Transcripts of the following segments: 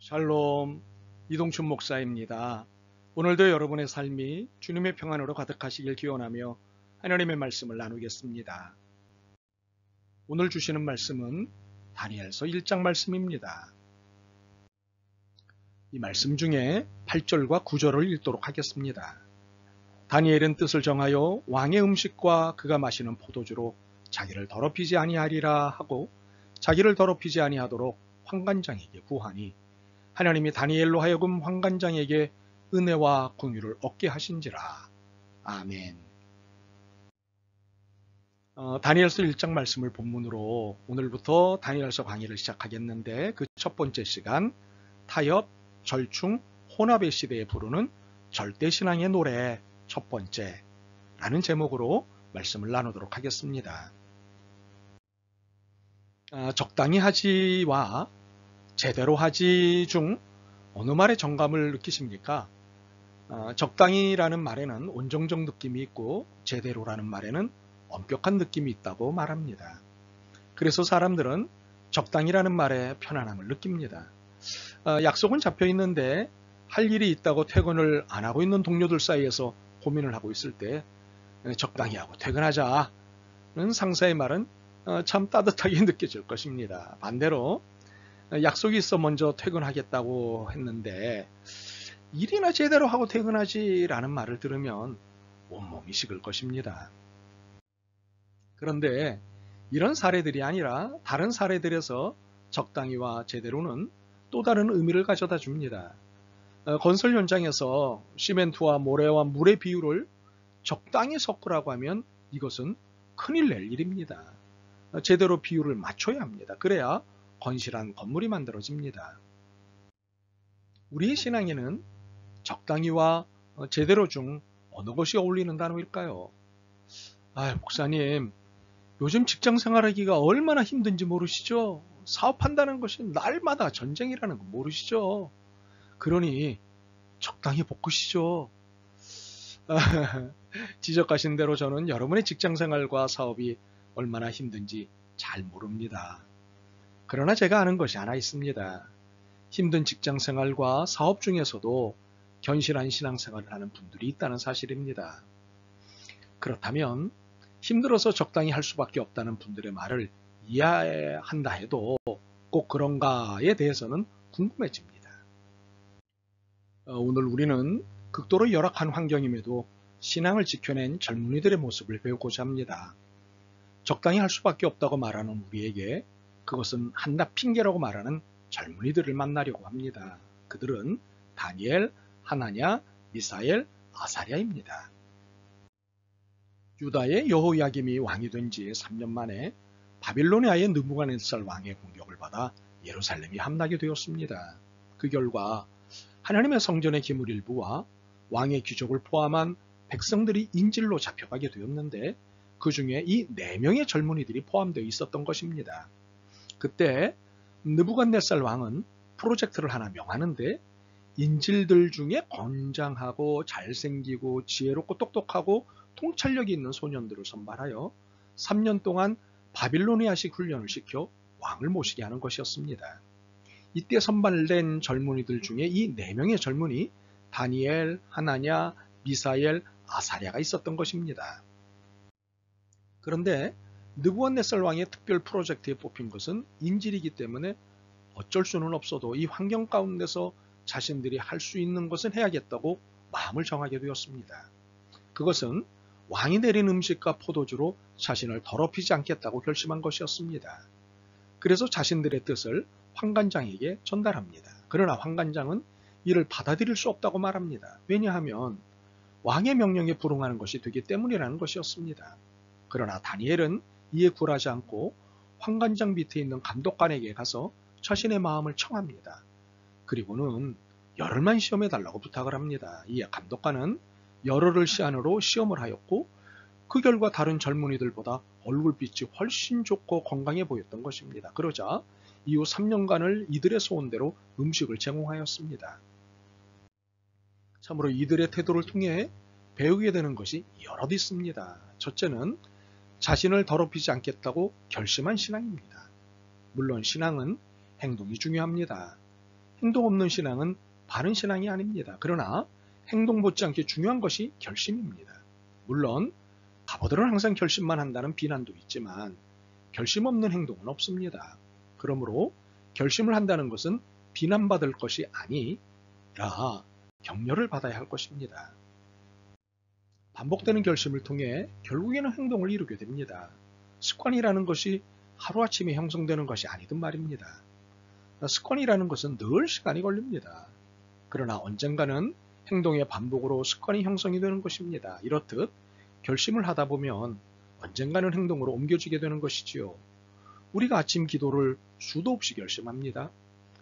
샬롬, 이동춘 목사입니다. 오늘도 여러분의 삶이 주님의 평안으로 가득하시길 기원하며 하나님의 말씀을 나누겠습니다. 오늘 주시는 말씀은 다니엘서 1장 말씀입니다. 이 말씀 중에 8절과 9절을 읽도록 하겠습니다. 다니엘은 뜻을 정하여 왕의 음식과 그가 마시는 포도주로 자기를 더럽히지 아니하리라 하고 자기를 더럽히지 아니하도록 환관장에게 구하니 하나님이 다니엘로 하여금 환관장에게 은혜와 긍휼을 얻게 하신지라. 아멘. 다니엘서 1장 말씀을 본문으로 오늘부터 다니엘서 강의를 시작하겠는데 그 첫 번째 시간 타협, 절충, 혼합의 시대에 부르는 절대신앙의 노래 첫 번째라는 제목으로 말씀을 나누도록 하겠습니다. 적당히 하지와 제대로 하지 중 어느 말에 정감을 느끼십니까? 적당히라는 말에는 온정적 느낌이 있고 제대로라는 말에는 엄격한 느낌이 있다고 말합니다. 그래서 사람들은 적당히라는 말에 편안함을 느낍니다. 약속은 잡혀 있는데 할 일이 있다고 퇴근을 안 하고 있는 동료들 사이에서 고민을 하고 있을 때 적당히 하고 퇴근하자는 상사의 말은 참 따뜻하게 느껴질 것입니다. 반대로 약속이 있어 먼저 퇴근하겠다고 했는데 일이나 제대로 하고 퇴근하지라는 말을 들으면 온몸이 식을 것입니다. 그런데 이런 사례들이 아니라 다른 사례들에서 적당히와 제대로는 또 다른 의미를 가져다 줍니다. 건설 현장에서 시멘트와 모래와 물의 비율을 적당히 섞으라고 하면 이것은 큰일 낼 일입니다. 제대로 비율을 맞춰야 합니다. 그래야 건실한 건물이 만들어집니다. 우리의 신앙에는 적당히와 제대로 중 어느 것이 어울리는 단어일까요? 목사님, 요즘 직장 생활하기가 얼마나 힘든지 모르시죠? 사업한다는 것이 날마다 전쟁이라는 거 모르시죠? 그러니 적당히 볶으시죠. 지적하신 대로 저는 여러분의 직장 생활과 사업이 얼마나 힘든지 잘 모릅니다. 그러나 제가 아는 것이 하나 있습니다. 힘든 직장 생활과 사업 중에서도 견실한 신앙생활을 하는 분들이 있다는 사실입니다. 그렇다면 힘들어서 적당히 할 수밖에 없다는 분들의 말을 이해한다 해도 꼭 그런가에 대해서는 궁금해집니다. 오늘 우리는 극도로 열악한 환경임에도 신앙을 지켜낸 젊은이들의 모습을 배우고자 합니다. 적당히 할 수밖에 없다고 말하는 우리에게 그것은 한낱 핑계라고 말하는 젊은이들을 만나려고 합니다. 그들은 다니엘, 하나냐, 미사엘, 아사랴입니다. 유다의 여호야김이 왕이 된 지 3년 만에 바빌로니아의 느부갓네살 왕의 공격을 받아 예루살렘이 함락이 되었습니다. 그 결과 하나님의 성전의 기물 일부와 왕의 귀족을 포함한 백성들이 인질로 잡혀가게 되었는데 그 중에 이 4명의 젊은이들이 포함되어 있었던 것입니다. 그때 느부갓네살 왕은 프로젝트를 하나 명하는데 인질들 중에 건장하고 잘생기고 지혜롭고 똑똑하고 통찰력이 있는 소년들을 선발하여 3년 동안 바빌로니아식 훈련을 시켜 왕을 모시게 하는 것이었습니다. 이때 선발된 젊은이들 중에 이 4명의 젊은이 다니엘, 하나냐, 미사엘, 아사랴가 있었던 것입니다. 그런데 느부갓네살 왕의 특별 프로젝트에 뽑힌 것은 인질이기 때문에 어쩔 수는 없어도 이 환경 가운데서 자신들이 할 수 있는 것은 해야겠다고 마음을 정하게 되었습니다. 그것은 왕이 내린 음식과 포도주로 자신을 더럽히지 않겠다고 결심한 것이었습니다. 그래서 자신들의 뜻을 환관장에게 전달합니다. 그러나 환관장은 이를 받아들일 수 없다고 말합니다. 왜냐하면 왕의 명령에 불응하는 것이 되기 때문이라는 것이었습니다. 그러나 다니엘은 이에 굴하지 않고 환관장 밑에 있는 감독관에게 가서 자신의 마음을 청합니다. 그리고는 열흘만 시험해달라고 부탁을 합니다. 이에 감독관은 열흘을 시한으로 시험을 하였고 그 결과 다른 젊은이들보다 얼굴빛이 훨씬 좋고 건강해 보였던 것입니다. 그러자 이후 3년간을 이들의 소원대로 음식을 제공하였습니다. 참으로 이들의 태도를 통해 배우게 되는 것이 여럿 있습니다. 첫째는 자신을 더럽히지 않겠다고 결심한 신앙입니다. 물론 신앙은 행동이 중요합니다. 행동 없는 신앙은 바른 신앙이 아닙니다. 그러나 행동 못지않게 중요한 것이 결심입니다. 물론 바보들은 항상 결심만 한다는 비난도 있지만 결심 없는 행동은 없습니다. 그러므로 결심을 한다는 것은 비난받을 것이 아니라 격려를 받아야 할 것입니다. 반복되는 결심을 통해 결국에는 행동을 이루게 됩니다. 습관이라는 것이 하루아침에 형성되는 것이 아니든 말입니다. 습관이라는 것은 늘 시간이 걸립니다. 그러나 언젠가는 행동의 반복으로 습관이 형성이 되는 것입니다. 이렇듯 결심을 하다 보면 언젠가는 행동으로 옮겨지게 되는 것이지요. 우리가 아침 기도를 수도 없이 결심합니다.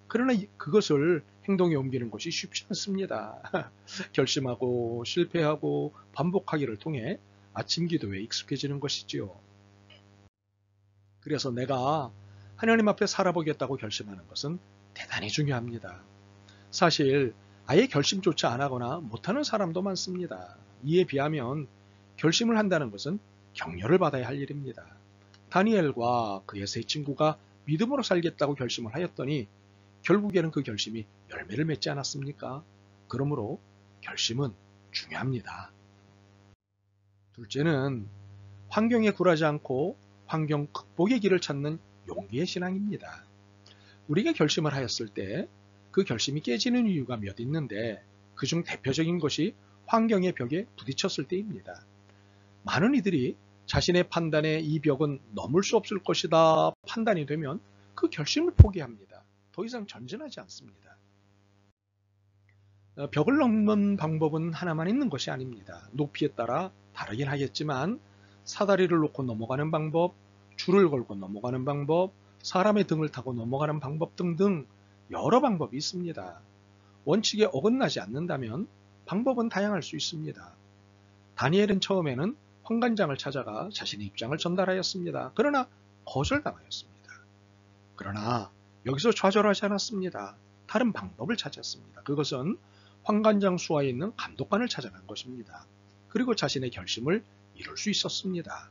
그러나 그것을 행동에 옮기는 것이 쉽지 않습니다. 결심하고 실패하고 반복하기를 통해 아침 기도에 익숙해지는 것이지요. 그래서 내가 하나님 앞에 살아보겠다고 결심하는 것은 대단히 중요합니다. 사실 아예 결심조차 안 하거나 못하는 사람도 많습니다. 이에 비하면 결심을 한다는 것은 격려를 받아야 할 일입니다. 다니엘과 그의 세 친구가 믿음으로 살겠다고 결심을 하였더니 결국에는 그 결심이 열매를 맺지 않았습니까? 그러므로 결심은 중요합니다. 둘째는 환경에 굴하지 않고 환경 극복의 길을 찾는 용기의 신앙입니다. 우리가 결심을 하였을 때 그 결심이 깨지는 이유가 몇 있는데 그중 대표적인 것이 환경의 벽에 부딪혔을 때입니다. 많은 이들이 자신의 판단에 이 벽은 넘을 수 없을 것이다 판단이 되면 그 결심을 포기합니다. 더 이상 전진하지 않습니다. 벽을 넘는 방법은 하나만 있는 것이 아닙니다. 높이에 따라 다르긴 하겠지만 사다리를 놓고 넘어가는 방법, 줄을 걸고 넘어가는 방법, 사람의 등을 타고 넘어가는 방법 등등 여러 방법이 있습니다. 원칙에 어긋나지 않는다면 방법은 다양할 수 있습니다. 다니엘은 처음에는 환관장을 찾아가 자신의 입장을 전달하였습니다. 그러나 거절당하였습니다. 그러나 여기서 좌절하지 않았습니다. 다른 방법을 찾았습니다. 그것은 환관장 수하에 있는 감독관을 찾아간 것입니다. 그리고 자신의 결심을 이룰 수 있었습니다.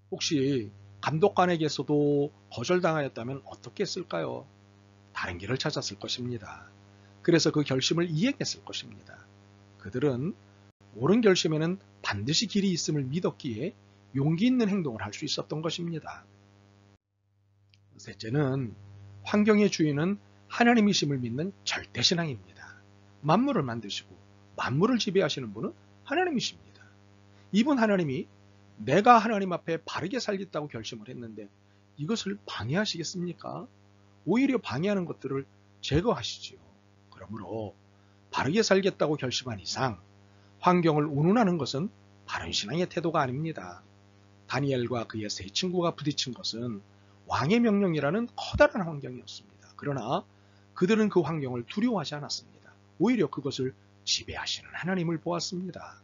혹시 감독관에게서도 거절당하였다면 어떻게 했을까요? 다른 길을 찾았을 것입니다. 그래서 그 결심을 이행했을 것입니다. 그들은 옳은 결심에는 반드시 길이 있음을 믿었기에 용기 있는 행동을 할 수 있었던 것입니다. 셋째는 환경의 주인은 하나님이심을 믿는 절대신앙입니다. 만물을 만드시고 만물을 지배하시는 분은 하나님이십니다. 이분 하나님이 내가 하나님 앞에 바르게 살겠다고 결심을 했는데 이것을 방해하시겠습니까? 오히려 방해하는 것들을 제거하시지요. 그러므로 바르게 살겠다고 결심한 이상 환경을 운운하는 것은 바른 신앙의 태도가 아닙니다. 다니엘과 그의 세 친구가 부딪힌 것은 왕의 명령이라는 커다란 환경이었습니다. 그러나 그들은 그 환경을 두려워하지 않았습니다. 오히려 그것을 지배하시는 하나님을 보았습니다.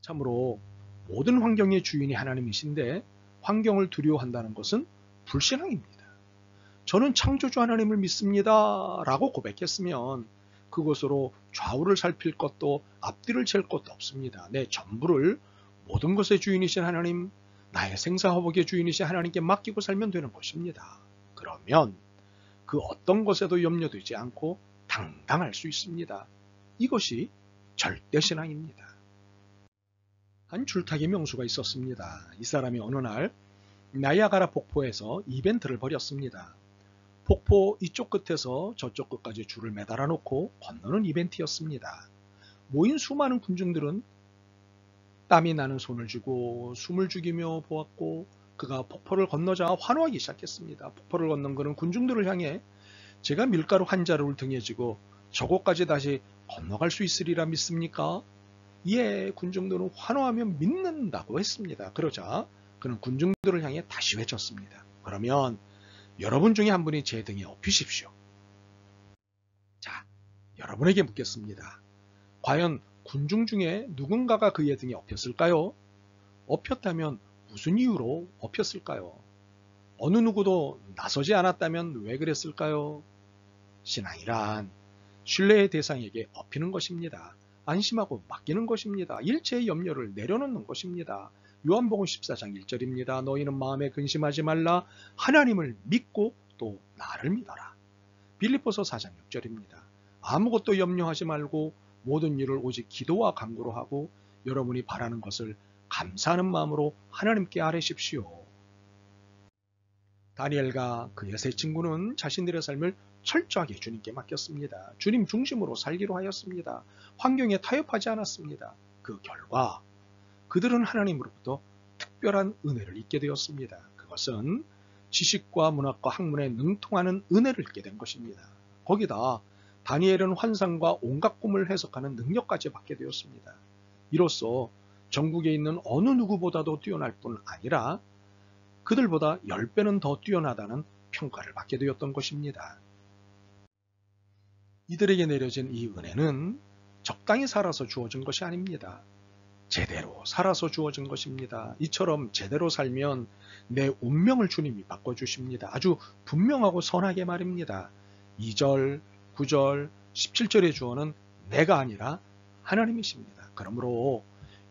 참으로 모든 환경의 주인이 하나님이신데 환경을 두려워한다는 것은 불신앙입니다. 저는 창조주 하나님을 믿습니다 라고 고백했으면 그것으로 좌우를 살필 것도 앞뒤를 잴 것도 없습니다. 내 전부를 모든 것의 주인이신 하나님, 나의 생사화복의 주인이신 하나님께 맡기고 살면 되는 것입니다. 그러면 그 어떤 것에도 염려되지 않고 당당할 수 있습니다. 이것이 절대신앙입니다. 한 줄타기 명수가 있었습니다. 이 사람이 어느 날 나이아가라 폭포에서 이벤트를 벌였습니다. 폭포 이쪽 끝에서 저쪽 끝까지 줄을 매달아 놓고 건너는 이벤트였습니다. 모인 수많은 군중들은 땀이 나는 손을 쥐고 숨을 죽이며 보았고 그가 폭포를 건너자 환호하기 시작했습니다. 폭포를 건넌 그는 군중들을 향해 제가 밀가루 한 자루를 등에 지고 저곳까지 다시 건너갈 수 있으리라 믿습니까? 이에 군중들은 환호하며 믿는다고 했습니다. 그러자 그는 군중들을 향해 다시 외쳤습니다. 그러면 여러분 중에 한 분이 제 등에 업히십시오. 자, 여러분에게 묻겠습니다. 과연 군중 중에 누군가가 그의 등에 업혔을까요? 업혔다면 무슨 이유로 업혔을까요? 어느 누구도 나서지 않았다면 왜 그랬을까요? 신앙이란 신뢰의 대상에게 업히는 것입니다. 안심하고 맡기는 것입니다. 일체의 염려를 내려놓는 것입니다. 요한복음 14장 1절입니다. 너희는 마음에 근심하지 말라. 하나님을 믿고 또 나를 믿어라. 빌립보서 4장 6절입니다. 아무것도 염려하지 말고 모든 일을 오직 기도와 간구로 하고 여러분이 바라는 것을 감사하는 마음으로 하나님께 아뢰십시오. 다니엘과 그의 세 친구는 자신들의 삶을 철저하게 주님께 맡겼습니다. 주님 중심으로 살기로 하였습니다. 환경에 타협하지 않았습니다. 그 결과 그들은 하나님으로부터 특별한 은혜를 잊게 되었습니다. 그것은 지식과 문학과 학문에 능통하는 은혜를 잊게 된 것입니다. 거기다 다니엘은 환상과 온갖 꿈을 해석하는 능력까지 받게 되었습니다. 이로써 전국에 있는 어느 누구보다도 뛰어날 뿐 아니라 그들보다 10배는 더 뛰어나다는 평가를 받게 되었던 것입니다. 이들에게 내려진 이 은혜는 적당히 살아서 주어진 것이 아닙니다. 제대로 살아서 주어진 것입니다. 이처럼 제대로 살면 내 운명을 주님이 바꿔주십니다. 아주 분명하고 선하게 말입니다. 2절, 9절, 17절의 주어는 내가 아니라 하나님이십니다. 그러므로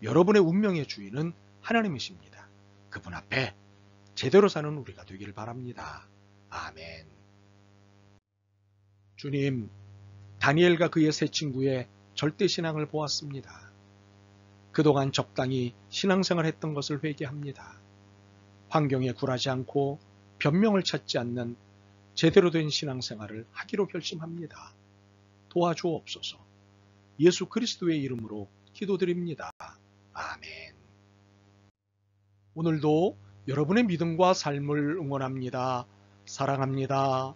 여러분의 운명의 주인은 하나님이십니다. 그분 앞에 제대로 사는 우리가 되길 바랍니다. 아멘. 주님, 다니엘과 그의 세 친구의 절대신앙을 보았습니다. 그동안 적당히 신앙생활 했던 것을 회개합니다. 환경에 굴하지 않고 변명을 찾지 않는 제대로 된 신앙생활을 하기로 결심합니다. 도와주옵소서. 예수 그리스도의 이름으로 기도드립니다. 아멘. 오늘도 여러분의 믿음과 삶을 응원합니다. 사랑합니다.